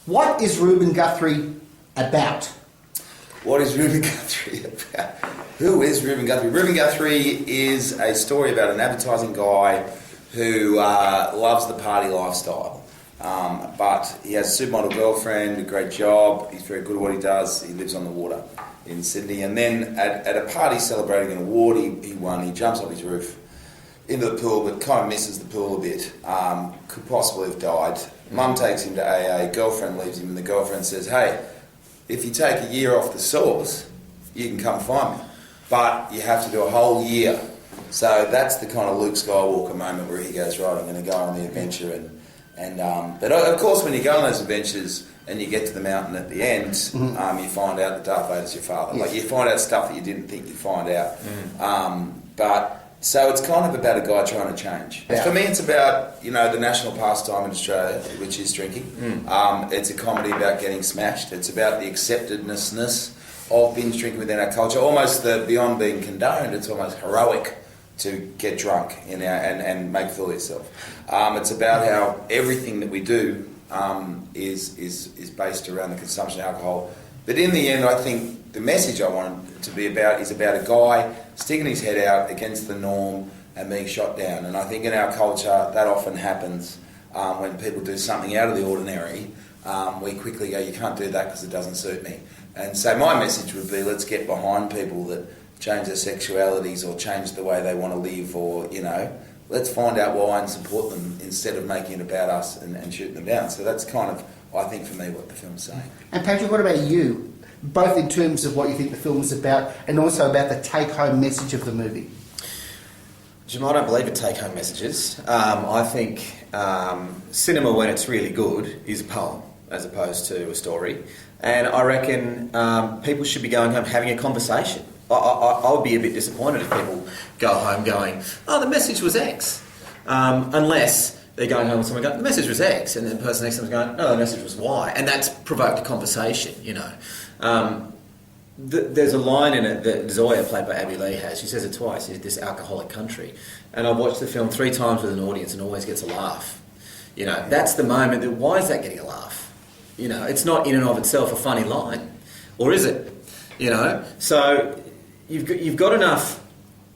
What is Ruben Guthrie about? What is Ruben Guthrie about? Who is Ruben Guthrie? Ruben Guthrie is a story about an advertising guy who loves the party lifestyle. But he has a supermodel girlfriend, a great job, he's very good at what he does, he lives on the water in Sydney. And then at a party celebrating an award he won, he jumps off his roof into the pool, but kind of misses the pool a bit. Could possibly have died. Mum takes him to AA, girlfriend leaves him, and the girlfriend says, hey, if you take a year off the sauce, you can come find me. But you have to do a whole year. So that's the kind of Luke Skywalker moment where he goes, right, I'm going to go on the adventure. But of course, when you go on those adventures and you get to the mountain at the end, you find out that Darth Vader's your father. Like, you find out stuff that you didn't think you'd find out. So it's kind of about a guy trying to change. Yeah. For me, it's about, the national pastime in Australia, which is drinking. It's a comedy about getting smashed. It's about the acceptedness of binge drinking within our culture. Almost beyond being condoned, it's almost heroic to get drunk and make a fool of yourself. It's about how everything that we do is based around the consumption of alcohol. But in the end, I think the message I want it to be about is about a guy sticking his head out against the norm and being shot down. And I think in our culture, that often happens when people do something out of the ordinary. We quickly go, you can't do that because it doesn't suit me. And so my message would be, let's get behind people that change their sexualities or change the way they want to live, or, let's find out why and support them instead of making it about us and shooting them down. So that's kind of, I think, for me, what the film's saying. And Patrick, what about you? Both in terms of what you think the film is about and also about the take-home message of the movie. Jim, I don't believe in take-home messages. I think cinema, when it's really good, is a poem as opposed to a story. And I reckon people should be going home having a conversation. I would be a bit disappointed if people go home going, oh, the message was X. Unless they're going home with someone going, the message was X, and the person next to them is going, no, the message was Y. And that's provoked a conversation, There's a line in it that Zoya, played by Abbey Lee, has. She says it twice, this alcoholic country. And I've watched the film 3 times with an audience and always gets a laugh. That's the moment that, why is that getting a laugh? It's not in and of itself a funny line. Or is it? So you've got enough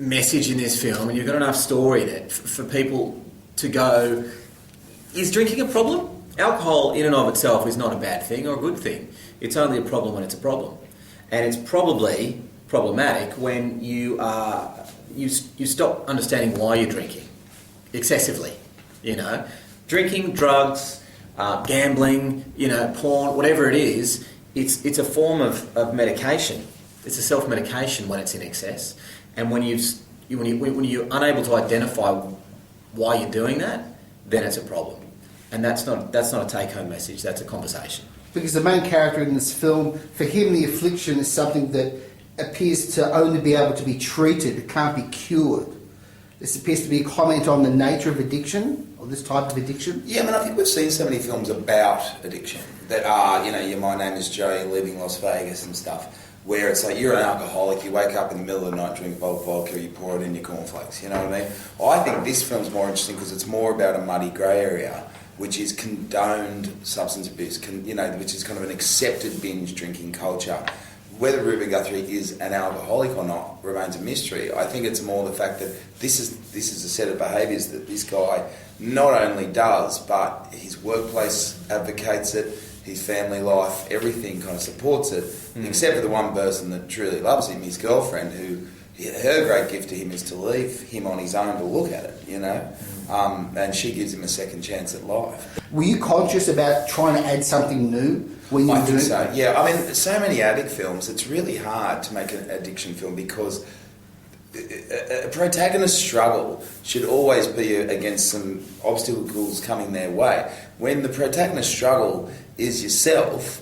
message in this film and you've got enough story in it for people to go, is drinking a problem? Alcohol in and of itself is not a bad thing or a good thing. It's only a problem when it's a problem. And it's probably problematic when you stop understanding why you're drinking excessively. Drinking, drugs, gambling, porn, whatever it is, it's a form of medication. It's a self-medication when it's in excess. And when you're unable to identify why you're doing that, then it's a problem. And that's not a take-home message, that's a conversation. Because the main character in this film, for him the affliction is something that appears to only be able to be treated, it can't be cured. This appears to be a comment on the nature of addiction, or this type of addiction. Yeah, I think we've seen so many films about addiction that are, My Name is Joe, Leaving Las Vegas and stuff, where it's like you're an alcoholic, you wake up in the middle of the night, drink a bottle of vodka, you pour it in your cornflakes, you know what I mean? I think this film's more interesting because it's more about a muddy grey area, which is condoned substance abuse, which is kind of an accepted binge drinking culture. Whether Ruben Guthrie is an alcoholic or not remains a mystery. I think it's more the fact that this is a set of behaviours that this guy not only does, but his workplace advocates it, his family life, everything kind of supports it, except for the one person that truly loves him, his girlfriend, who her great gift to him is to leave him on his own to look at it, and she gives him a second chance at life. Were you conscious about trying to add something new when you I think so, yeah. So many addict films, it's really hard to make an addiction film because a protagonist's struggle should always be against some obstacles coming their way. When the protagonist's struggle is yourself,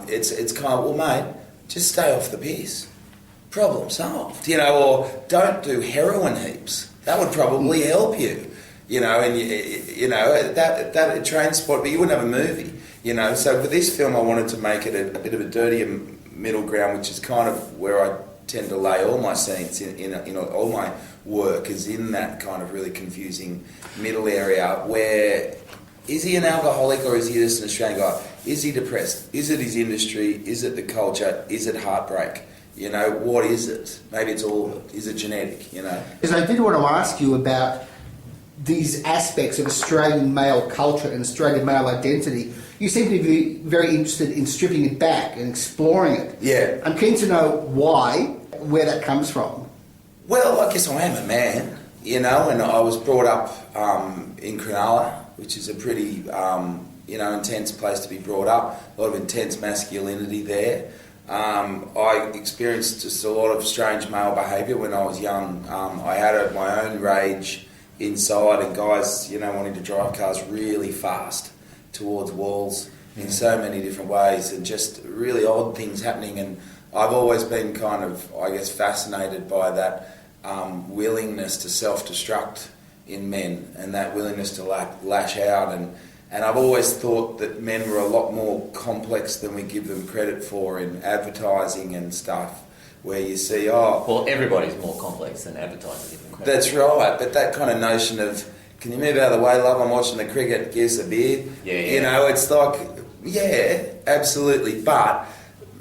it's kind of, well, mate, just stay off the piss. Problem solved, or don't do heroin heaps. That would probably help you, and that train spot, but you wouldn't have a movie, So for this film, I wanted to make it a bit of a dirtier middle ground, which is kind of where I tend to lay all my scenes in all my work is in that kind of really confusing middle area where Is he an alcoholic or is he just an Australian guy? Is he depressed? Is it his industry? Is it the culture? Is it heartbreak? You know, what is it? Maybe it's all of it. Is it genetic, you know? Because I did want to ask you about these aspects of Australian male culture and Australian male identity. You seem to be very interested in stripping it back and exploring it. Yeah. I'm keen to know why, where that comes from. Well, I guess I am a man, you know, and I was brought up in Cronulla, which is a pretty, intense place to be brought up. A lot of intense masculinity there. I experienced just a lot of strange male behaviour when I was young. I had my own rage inside, and guys, wanting to drive cars really fast towards walls in so many different ways, and just really odd things happening. And I've always been kind of, fascinated by that willingness to self-destruct in men, and that willingness to lash out. And I've always thought that men were a lot more complex than we give them credit for in advertising and stuff, where you see, Well, everybody's more complex than advertising. that's right, but that kind of notion of, can you move out of the way, love, I'm watching the cricket, give us a beer. Yeah. It's like, yeah, absolutely. But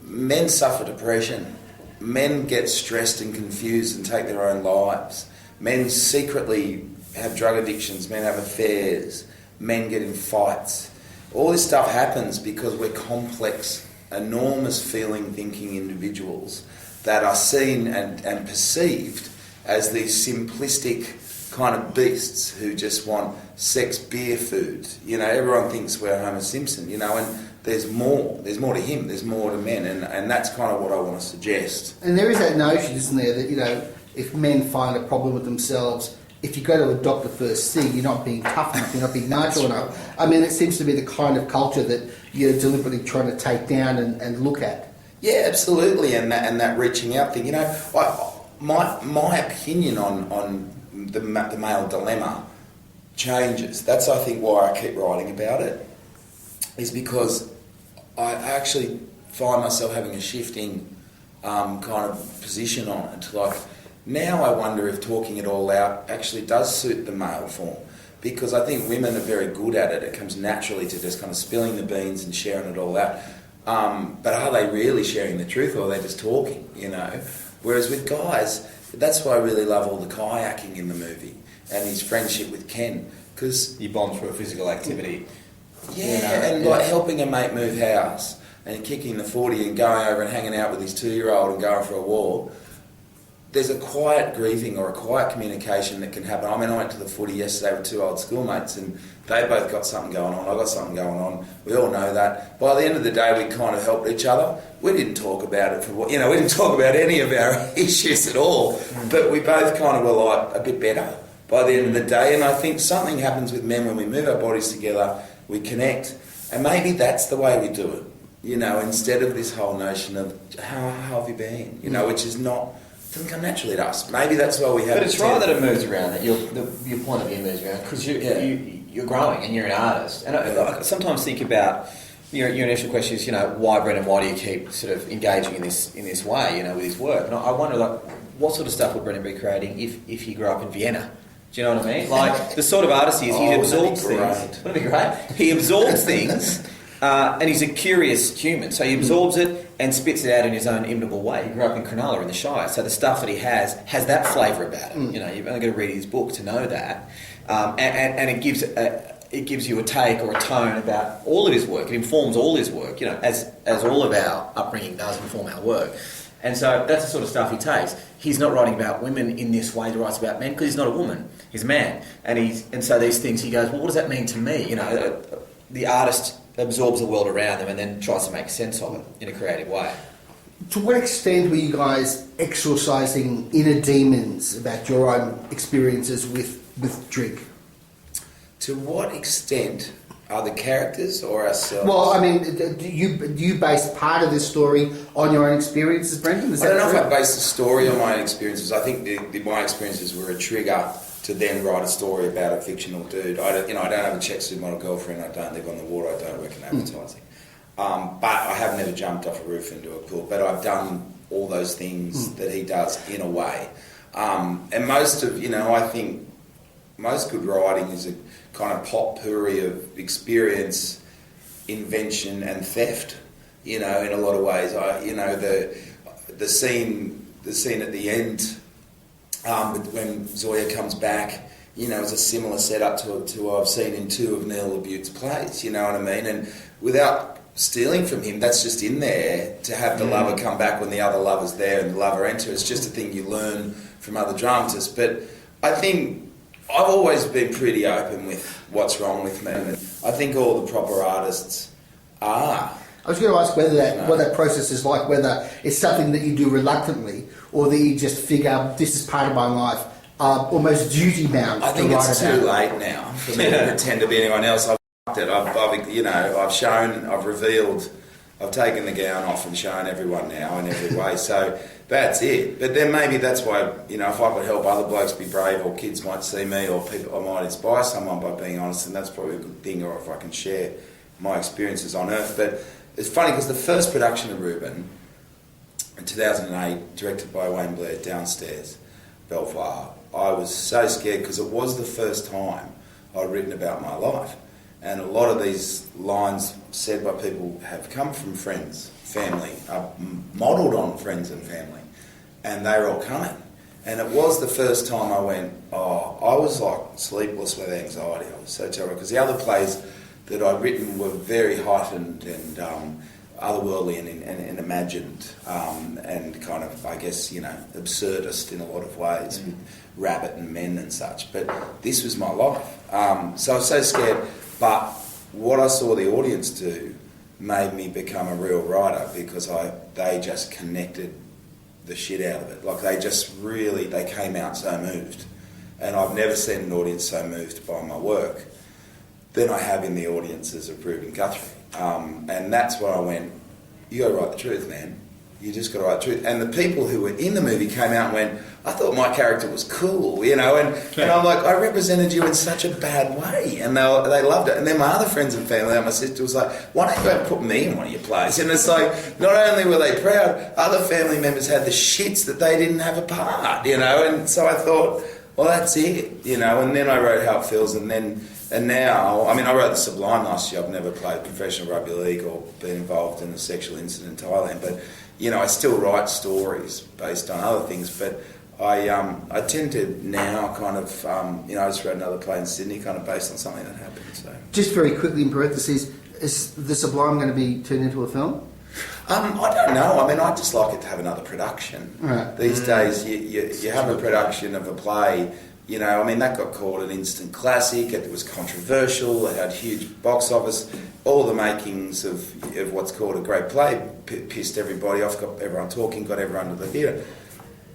men suffer depression. Men get stressed and confused and take their own lives. Men secretly have drug addictions. Men have affairs. Men get in fights. All this stuff happens because we're complex, enormous feeling, thinking individuals that are seen and perceived as these simplistic kind of beasts who just want sex, beer, food. Everyone thinks we're Homer Simpson, and there's more. There's more to him. There's more to men, and that's kind of what I want to suggest. And there is that notion, isn't there, that, if men find a problem with themselves, if you go to a doctor first see, you're not being tough enough, you're not being macho enough. I mean, it seems to be the kind of culture that you're deliberately trying to take down and look at. Yeah, absolutely, and that reaching out thing. My opinion on the male dilemma changes. That's, I think, why I keep writing about it, is because I actually find myself having a shifting kind of position on it. Like, now I wonder if talking it all out actually does suit the male form, because I think women are very good at it. It comes naturally to just kind of spilling the beans and sharing it all out. But are they really sharing the truth, or are they just talking, Whereas with guys, that's why I really love all the kayaking in the movie and his friendship with Ken, because You bond through a physical activity. Helping a mate move house and kicking the 40 and going over and hanging out with his 2-year-old and going for a walk. There's a quiet grieving or a quiet communication that can happen. I went to the footy yesterday with 2 old schoolmates, and they both got something going on. I got something going on. We all know that. By the end of the day, we kind of helped each other. We didn't talk about it we didn't talk about any of our issues at all. But we both kind of were like a bit better by the end of the day. And I think something happens with men when we move our bodies together, we connect, and maybe that's the way we do it. Instead of this whole notion of how have you been? Which is not. Doesn't come naturally to us. Maybe that's why we have. But it's right that it moves around. That your point of view moves around, because you're growing and you're an artist. And I sometimes think about your initial question is why Brendan? Why do you keep sort of engaging in this way? With his work. And I wonder what sort of stuff would Brendan be creating if he grew up in Vienna? Do you know what I mean? Like the sort of artist he is, he absorbs things. Wouldn't it be great? He absorbs things. And he's a curious human, so he absorbs it and spits it out in his own inimitable way. He grew up in Cronulla in the Shire, so the stuff that he has that flavour about it. You've only got to read his book to know that, and it gives you a take or a tone about all of his work. It informs all his work, as all of our upbringing does inform our work. And so that's the sort of stuff he takes. He's not writing about women in this way. He writes about men because he's not a woman. He's a man, and so these things he goes, well, what does that mean to me? The artist absorbs the world around them and then tries to make sense of it in a creative way. To what extent were you guys exorcising inner demons about your own experiences with drink? To what extent are the characters or ourselves? Well, I mean, do you base part of this story on your own experiences, Brendan? I don't know if I base the story on my own experiences. I think my experiences were a trigger to then write a story about a fictional dude. I don't have a Czech supermodel girlfriend, I don't live on the water, I don't work in advertising. But I have never jumped off a roof into a pool, but I've done all those things that he does in a way. And most of, I think most good writing is a kind of potpourri of experience, invention, and theft. In a lot of ways, the scene at the end when Zoya comes back, is a similar setup to what I've seen in two of Neil LaBute's plays. You know what I mean? And without stealing from him, that's just in there to have the lover come back when the other lover's there and the lover enter. It's just a thing you learn from other dramatists. But I think I've always been pretty open with what's wrong with me. And I think all the proper artists are. I was going to ask what that process is like, whether it's something that you do reluctantly or that you just figure this is part of my life, almost duty bound. I think it's too late now for me to pretend to be anyone else. I've it. I've shown, I've revealed, I've taken the gown off and shown everyone now in every way. So that's it. But then maybe that's why, if I could help other blokes be brave, or kids might see me, or people, I might inspire someone by being honest, and that's probably a good thing, or if I can share my experiences on earth. But it's funny because the first production of Ruben in 2008, directed by Wayne Blair, Downstairs, Belvoir, I was so scared because it was the first time I'd written about my life. And a lot of these lines said by people have come from friends, family, modelled on friends and family, and they were all coming. And it was the first time I went, I was like sleepless with anxiety. I was so terrible because the other plays that I'd written were very heightened and otherworldly and imagined and kind of, I guess, absurdist in a lot of ways with rabbit and men and such. But this was my life. So I was so scared. But what I saw the audience do made me become a real writer because they just connected the shit out of it. Like they came out so moved. And I've never seen an audience so moved by my work than I have in the audiences of Ruben Guthrie. And that's when I went, you got to write the truth, man. You just got to write the truth. And the people who were in the movie came out and went, I thought my character was cool, and I'm like, I represented you in such a bad way. And they loved it. And then my other friends and family, my sister was like, why don't you go and put me in one of your plays? And it's like, not only were they proud, other family members had the shits that they didn't have a part, And so I thought, well, that's it, And then I wrote How It Feels, and now, I wrote the Sublime last year. I've never played professional rugby league or been involved in a sexual incident in Thailand, but I still write stories based on other things. But I tend to now kind of, I just wrote another play in Sydney, kind of based on something that happened. So just very quickly in parentheses, is the Sublime going to be turned into a film? I don't know. I'd just like it to have another production. Right. These days, you have a production of a play. That got called an instant classic. It was controversial. It had huge box office. All the makings of what's called a great play pissed everybody off, got everyone talking, got everyone to the theatre.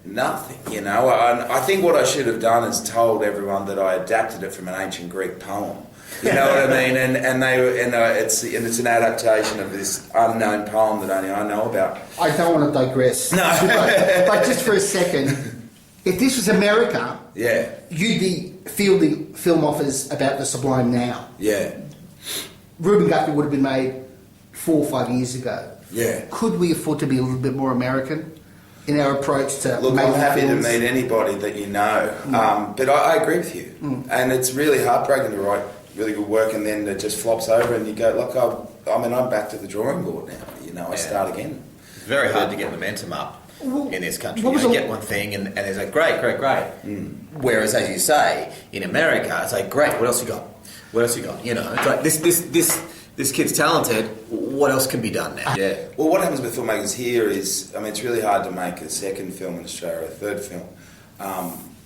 Nothing, I think what I should have done is told everyone that I adapted it from an ancient Greek poem. You know what I mean? It's an adaptation of this unknown poem that only I know about. I don't want to digress. No. but just for a second, if this was America, yeah, you'd be fielding film offers about the Sublime now. Yeah. Ruben Guthrie would have been made 4 or 5 years ago. Yeah. Could we afford to be a little bit more American in our approach to Look, making I'm happy films? to meet anybody that you know, but I agree with you. And it's really heartbreaking to write really good work and then it just flops over and you go, look, I'm back to the drawing board now. I start again. It's very hard to get momentum up in this country. You get one thing and there's like, great. Whereas, as you say, in America, it's like, great, what else you got? It's like, this kid's talented, what else can be done now? Yeah. Well, what happens with filmmakers here is, it's really hard to make a second film in Australia or a third film.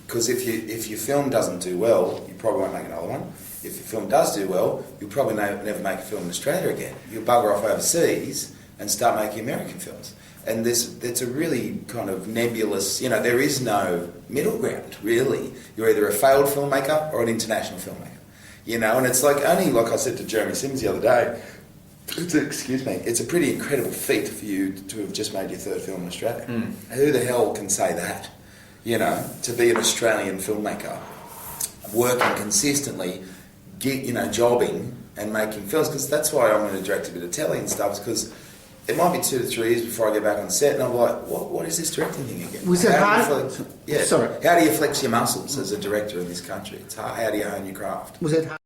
Because if your film doesn't do well, you probably won't make another one. If your film does do well, you'll probably never make a film in Australia again. You'll bugger off overseas and start making American films. And it's a really kind of nebulous, there is no middle ground, really. You're either a failed filmmaker or an international filmmaker. And it's like I said to Jeremy Sims the other day, it's a pretty incredible feat for you to have just made your third film in Australia. Who the hell can say that? To be an Australian filmmaker, working consistently, jobbing and making films, because that's why I'm going to direct a bit of telly and stuff, because it might be 2 to 3 years before I get back on set, and I'm like, what is this directing thing again? Was it How do you hard? flex- yeah. Sorry. How do you flex your muscles as a director in this country? It's hard. How do you hone your craft? Was it hard?